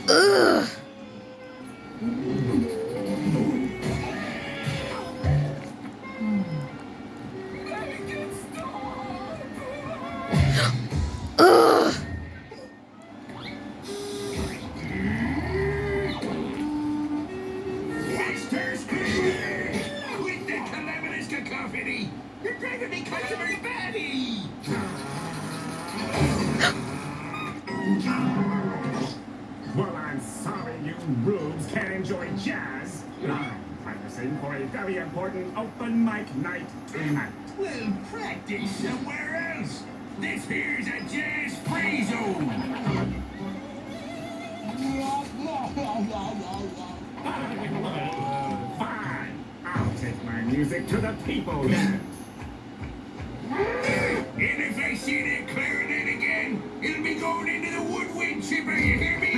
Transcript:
Ugh. Ugh. Monsters screaming! With the calamitous cacophony, you're going to become a baddie! Well, I'm sorry you rubes can't enjoy jazz. I'm practicing for a very important open mic night tonight. Well, practice somewhere else. This here's a jazz-free zone. Fine. I'll take my music to the people then. And if I see that clarinet again, it'll be going into the woodwind chipper, you hear me?